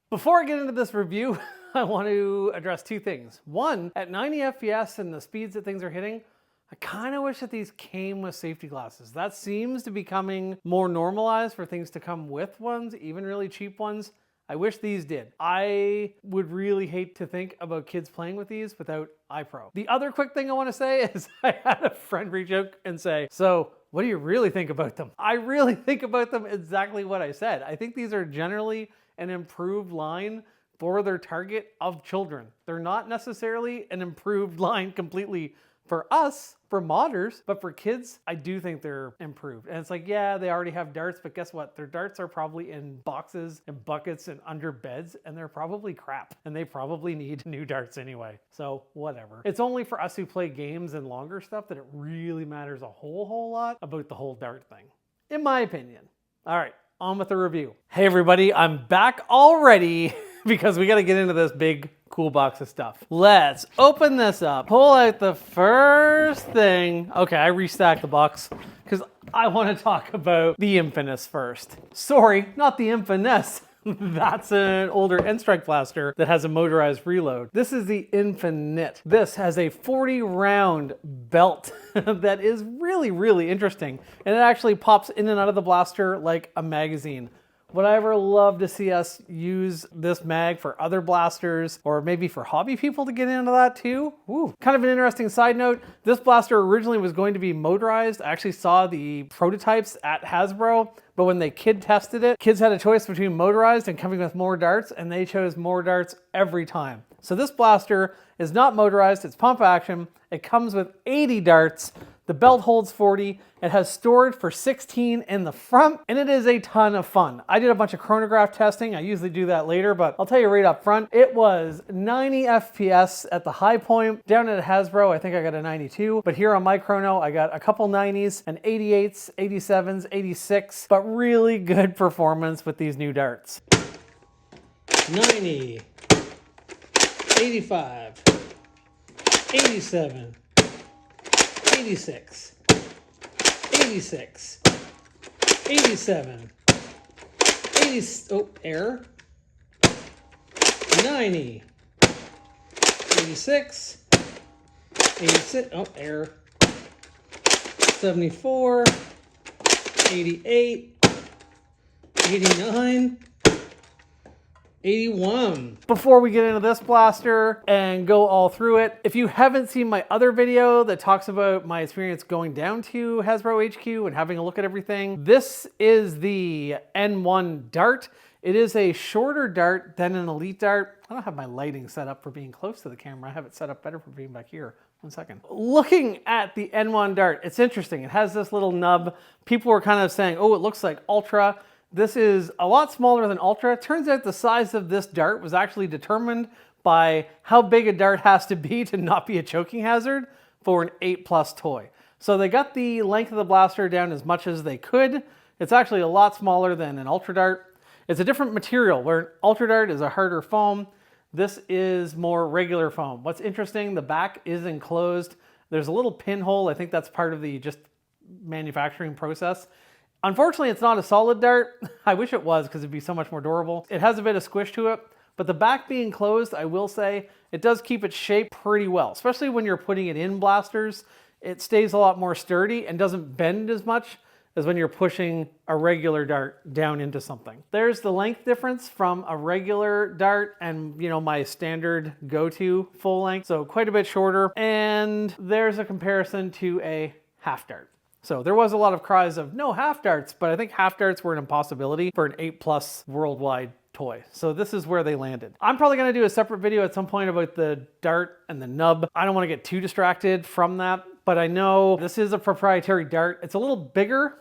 Before I get into this review, I want to address two things. One, at 90 FPS and the speeds that things are hitting, I kind of wish that these came with safety glasses. That seems to be becoming more normalized for things to come with ones, even really cheap ones. I wish these did. I would really hate to think about kids playing with these without eye pro. The other quick thing I want to say is I had a friend reach out and say, so what do you really think about them? I really think about them exactly what I said. I think these are generally an improved line for their target of children. They're not necessarily an improved line completely for us, for modders, but for kids, I do think they're improved. And it's like, yeah, they already have darts, but guess what? Their darts are probably in boxes and buckets and under beds, and they're probably crap. And they probably need new darts anyway. So whatever. It's only for us who play games and longer stuff that it really matters a whole lot about the whole dart thing, in my opinion. All right, on with the review. Hey everybody, I'm back already because we got to get into this big cool box of stuff. Let's open this up, pull out the first thing. Okay, I restacked the box because I want to talk about the Infamous first. Sorry, not the Infinite. That's an older N-Strike blaster that has a motorized reload. This is the Infinite. This has a 40 round belt that is really interesting. And it actually pops in and out of the blaster like a magazine. Would I ever love to see us use this mag for other blasters or maybe for hobby people to get into that too? Ooh. Kind of an interesting side note, this blaster originally was going to be motorized. I actually saw the prototypes at Hasbro, but when they kid tested it, kids had a choice between motorized and coming with more darts, and they chose more darts every time. So this blaster is not motorized, it's pump action. It comes with 80 darts. The belt holds 40. It has storage for 16 in the front, and it is a ton of fun. I did a bunch of chronograph testing. I usually do that later, but I'll tell you right up front, it was 90 FPS at the high point. Down at Hasbro, I think I got a 92, but here on my chrono, I got a couple 90s, an 88s, 87s, 86, but really good performance with these new darts. 90, 85, 87, 86, 86, 87, 80, oh, error, 90, 86, 86, oh, error, 74, 88, 89, 81. Before we get into this blaster and go all through it, if you haven't seen my other video that talks about my experience going down to Hasbro HQ and having a look at everything, this is the N1 dart. It is a shorter dart than an Elite dart. I don't have my lighting set up for being close to the camera. I have it set up better for being back here. One second. Looking at the N1 dart, it's interesting. It has this little nub. People were kind of saying, oh, it looks like Ultra. This is a lot smaller than Ultra. It turns out the size of this dart was actually determined by how big a dart has to be to not be a choking hazard for an 8+ toy. So they got the length of the blaster down as much as they could. It's actually a lot smaller than an Ultra dart. It's a different material, where an Ultra dart is a harder foam. This is more regular foam. What's interesting, the back is enclosed. There's a little pinhole. I think that's part of the just manufacturing process. Unfortunately, it's not a solid dart. I wish it was because it'd be so much more durable. It has a bit of squish to it, but the back being closed, I will say, it does keep its shape pretty well, especially when you're putting it in blasters. It stays a lot more sturdy and doesn't bend as much as when you're pushing a regular dart down into something. There's the length difference from a regular dart and, you know, my standard go-to full length, so quite a bit shorter. And there's a comparison to a half dart. So there was a lot of cries of no half darts, but I think half darts were an impossibility for an 8+ worldwide toy. So this is where they landed. I'm probably going to do a separate video at some point about the dart and the nub. I don't want to get too distracted from that, but I know this is a proprietary dart. It's a little bigger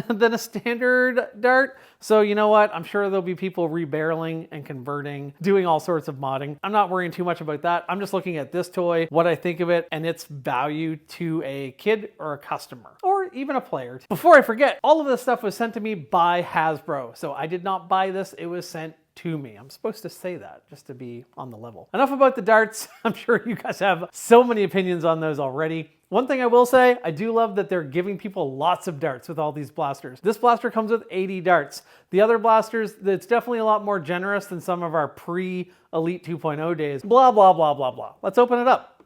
than a standard dart. So you know what? I'm sure there'll be people rebarreling and converting, doing all sorts of modding. I'm not worrying too much about that. I'm just looking at this toy, what I think of it, and its value to a kid or a customer, or even a player. Before I forget, all of this stuff was sent to me by Hasbro. So I did not buy this. It was sent to me. I'm supposed to say that just to be on the level. Enough about the darts. I'm sure you guys have so many opinions on those already. One thing I will say, I do love that they're giving people lots of darts with all these blasters. This blaster comes with 80 darts. The other blasters, it's definitely a lot more generous than some of our pre-Elite 2.0 days. Blah, blah, blah, blah, blah. Let's open it up.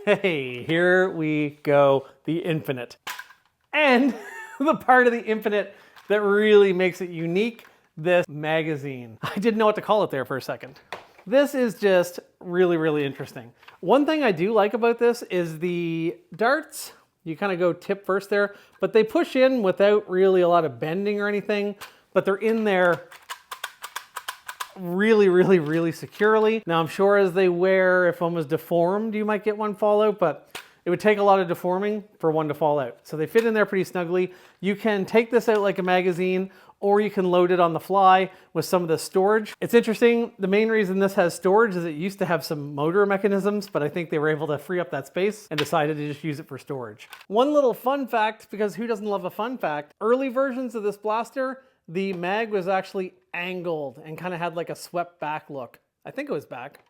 Hey, here we go, the Infinite. And the part of the Infinite that really makes it unique, this magazine. I didn't know what to call it there for a second. This is just really, really interesting. One thing I do like about this is the darts, you kind of go tip first there, but they push in without really a lot of bending or anything, but they're in there really, really, really securely. Now I'm sure as they wear, if one was deformed, you might get one fall out, but it would take a lot of deforming for one to fall out. So they fit in there pretty snugly. You can take this out like a magazine, or you can load it on the fly with some of the storage. It's interesting, the main reason this has storage is it used to have some motor mechanisms, but I think they were able to free up that space and decided to just use it for storage. One little fun fact, because who doesn't love a fun fact, early versions of this blaster, the mag was actually angled and kind of had like a swept back look. I think it was back.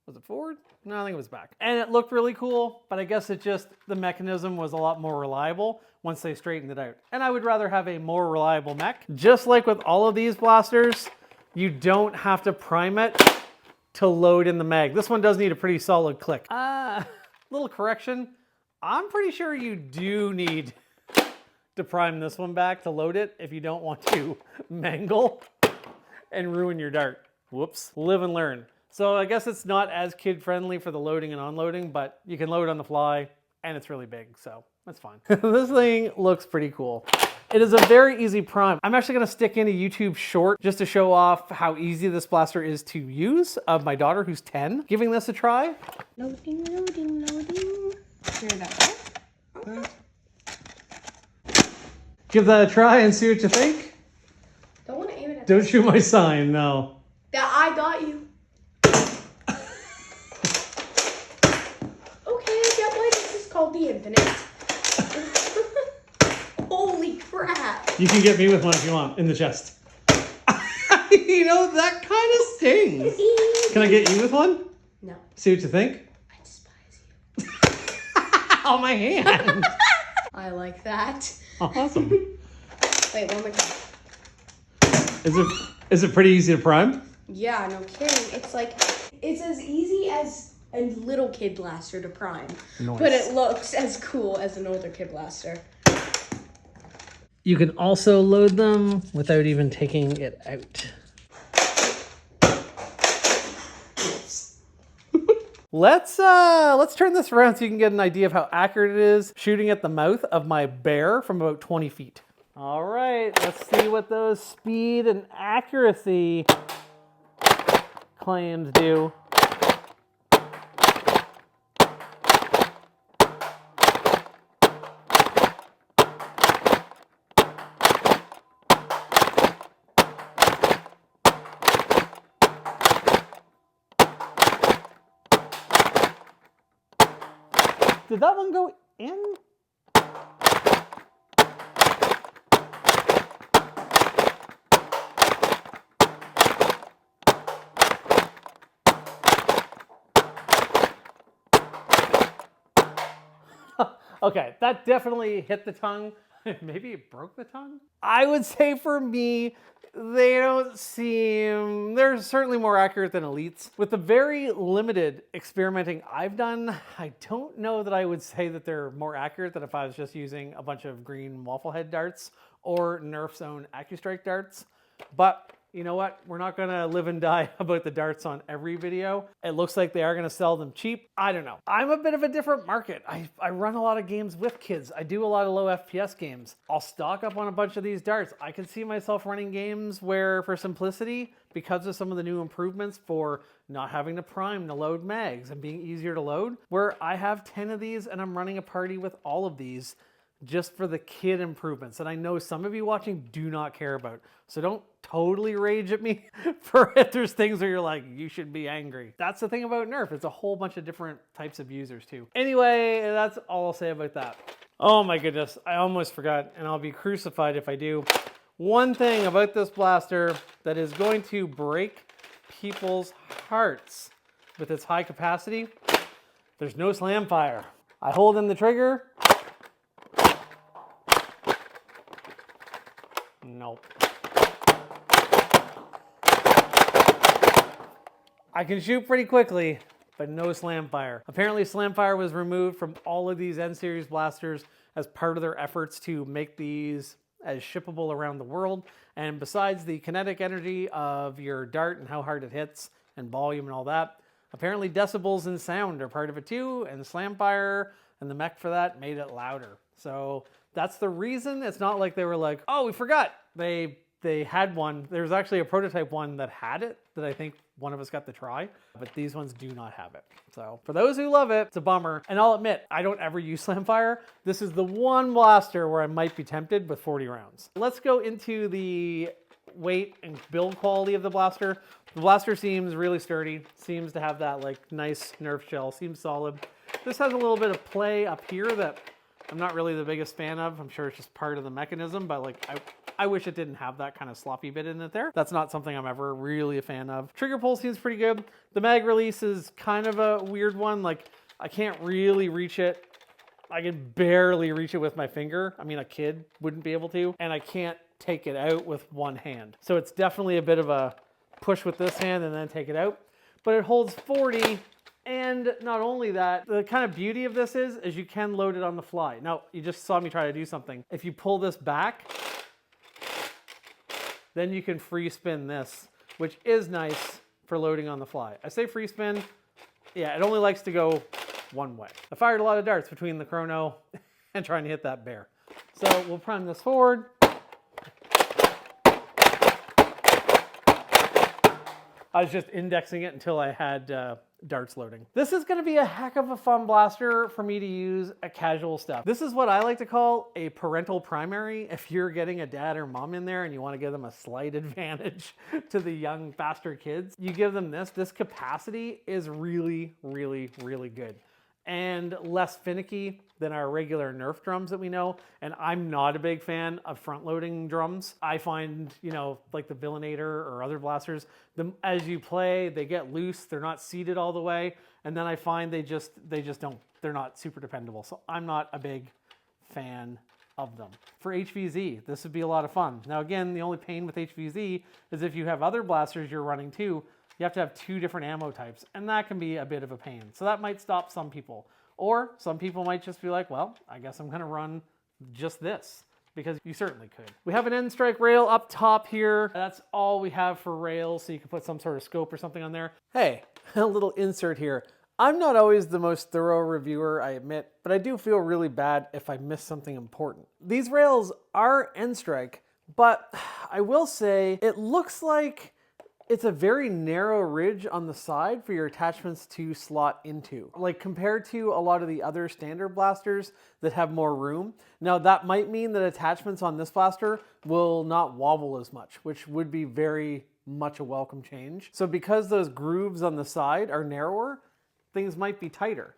Was it forward? No, I think it was back. And it looked really cool, but I guess the mechanism was a lot more reliable once they straightened it out. And I would rather have a more reliable mech. Just like with all of these blasters, you don't have to prime it to load in the mag. This one does need a pretty solid click. Little correction. I'm pretty sure you do need to prime this one back to load it if you don't want to mangle and ruin your dart. Whoops. Live and learn. So I guess it's not as kid-friendly for the loading and unloading, but you can load on the fly, and it's really big, so that's fine. This thing looks pretty cool. It is a very easy prime. I'm actually gonna stick in a YouTube short just to show off how easy this blaster is to use of my daughter who's 10, giving this a try. Loading, loading, loading. Here that way. Okay. Give that a try and see what you think. Don't want to aim it at Don't shoot my sign, no. That I got you. Called the Infinite. Holy crap. You can get me with one if you want, in the chest. You know, that kind of stings. Can I get you with one? No. See what you think? I despise you. Oh, my hand. I like that. Awesome. Wait, one more time. Is it pretty easy to prime? Yeah, no kidding. It's as easy as a little kid blaster to prime, nice. But it looks as cool as an older kid blaster. You can also load them without even taking it out. Let's turn this around so you can get an idea of how accurate it is shooting at the mouth of my bear from about 20 feet. All right, let's see what those speed and accuracy claims do. Did that one go in? Okay, that definitely hit the tongue. Maybe it broke the tongue? I would say for me, they don't seem, they're certainly more accurate than Elites. With the very limited experimenting I've done, I don't know that I would say that they're more accurate than if I was just using a bunch of green waffle head darts or Nerf's own AccuStrike darts. But you know what? We're not gonna live and die about the darts on every video. It looks like they are gonna sell them cheap. I don't know. I'm a bit of a different market. I run a lot of games with kids. I do a lot of low FPS games. I'll stock up on a bunch of these darts. I can see myself running games where, for simplicity, because of some of the new improvements for not having to prime to load mags and being easier to load, where I have 10 of these and I'm running a party with all of these just for the kid improvements. And I know some of you watching do not care about. So don't totally rage at me for it. There's things where you're like, you should be angry. That's the thing about Nerf. It's a whole bunch of different types of users too. Anyway, that's all I'll say about that. Oh my goodness, I almost forgot, and I'll be crucified if I do. one thing about this blaster that is going to break people's hearts with its high capacity, there's no slam fire. I hold in the trigger. Nope. I can shoot pretty quickly, but no slam fire. Apparently slam fire was removed from all of these N Series blasters as part of their efforts to make these as shippable around the world. And besides the kinetic energy of your dart and how hard it hits and volume and all that, apparently decibels and sound are part of it too, and slam fire and the mech for that made it louder. So that's the reason. It's not like they were like, oh, we forgot. They had one. There was actually a prototype one that had it that I think one of us got to try, but these ones do not have it. So for those who love it, it's a bummer. And I'll admit, I don't ever use slamfire. This is the one blaster where I might be tempted with 40 rounds. Let's go into the weight and build quality of the blaster. The blaster seems really sturdy, seems to have that like nice Nerf shell, seems solid. This has a little bit of play up here that I'm not really the biggest fan of. I'm sure it's just part of the mechanism, but like I wish it didn't have that kind of sloppy bit in it there. That's not something I'm ever really a fan of. Trigger pull seems pretty good. The mag release is kind of a weird one. Like I can't really reach it. I can barely reach it with my finger. I mean, a kid wouldn't be able to, and I can't take it out with one hand. So it's definitely a bit of a push with this hand and then take it out, but it holds 40. And not only that, the kind of beauty of this is you can load it on the fly. Now, you just saw me try to do something. If you pull this back, then you can free spin this, which is nice for loading on the fly. I say free spin, yeah, it only likes to go one way. I fired a lot of darts between the chrono and trying to hit that bear. So we'll prime this forward. I was just indexing it until I had darts loading. This is gonna be a heck of a fun blaster for me to use at casual stuff. This is what I like to call a parental primary. If you're getting a dad or mom in there and you wanna give them a slight advantage to the young, faster kids, you give them this. This capacity is really, really, really good and less finicky than our regular Nerf drums that we know. And I'm not a big fan of front-loading drums. I find, you know, like the Villainator or other blasters, as you play, they get loose, they're not seated all the way, and then I find they just don't, they're not super dependable. So I'm not a big fan of them. For HVZ, this would be a lot of fun. Now again, the only pain with HVZ is if you have other blasters you're running too, you have to have 2 different ammo types, and that can be a bit of a pain. So that might stop some people. Or some people might just be like, well, I guess I'm gonna run just this, because you certainly could. We have an N-Strike rail up top here. That's all we have for rails, so you can put some sort of scope or something on there. Hey, a little insert here. I'm not always the most thorough reviewer, I admit, but I do feel really bad if I miss something important. These rails are N-Strike, but I will say it looks like it's a very narrow ridge on the side for your attachments to slot into, like compared to a lot of the other standard blasters that have more room. Now that might mean that attachments on this blaster will not wobble as much, which would be very much a welcome change. So because those grooves on the side are narrower, things might be tighter.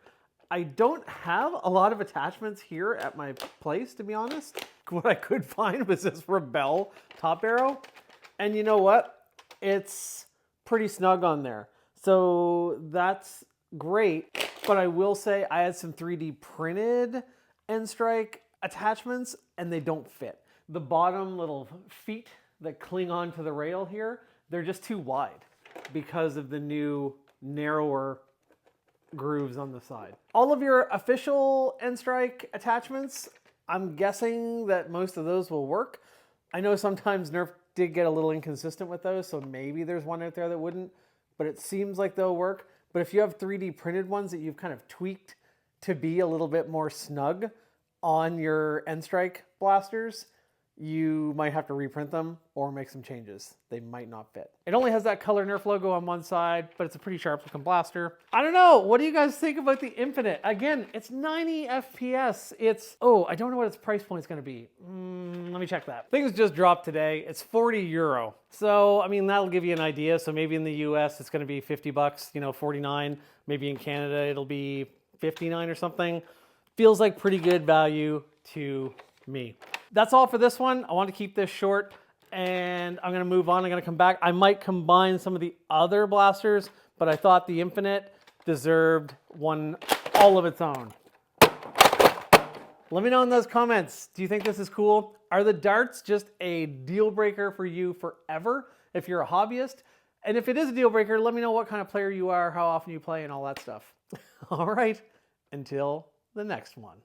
I don't have a lot of attachments here at my place, to be honest. What I could find was this Rebel top arrow. And you know what? It's pretty snug on there. So that's great. But I will say I had some 3D printed N-Strike attachments and they don't fit. The bottom little feet that cling onto the rail here, they're just too wide because of the new narrower grooves on the side. All of your official N-Strike attachments, I'm guessing that most of those will work. I know sometimes Nerf did get a little inconsistent with those, so maybe there's one out there that wouldn't, but it seems like they'll work. But if you have 3D printed ones that you've kind of tweaked to be a little bit more snug on your N-Strike blasters, you might have to reprint them or make some changes. They might not fit. It only has that color Nerf logo on one side, but it's a pretty sharp looking blaster. I don't know, what do you guys think about the Infinite? Again, it's 90 FPS. It's, oh, I don't know what its price point is gonna be. Let me check that. Things just dropped today. It's 40 euro. So, I mean, that'll give you an idea. So maybe in the US, it's gonna be 50 bucks, you know, 49. Maybe in Canada, it'll be 59 or something. Feels like pretty good value to me. That's all for this one. I want to keep this short. And I'm gonna move on, I'm gonna come back. I might combine some of the other blasters, but I thought the Infinite deserved one all of its own. Let me know in those comments, do you think this is cool? Are the darts just a deal breaker for you forever if you're a hobbyist? And if it is a deal breaker, let me know what kind of player you are, how often you play, and all that stuff. All right, until the next one.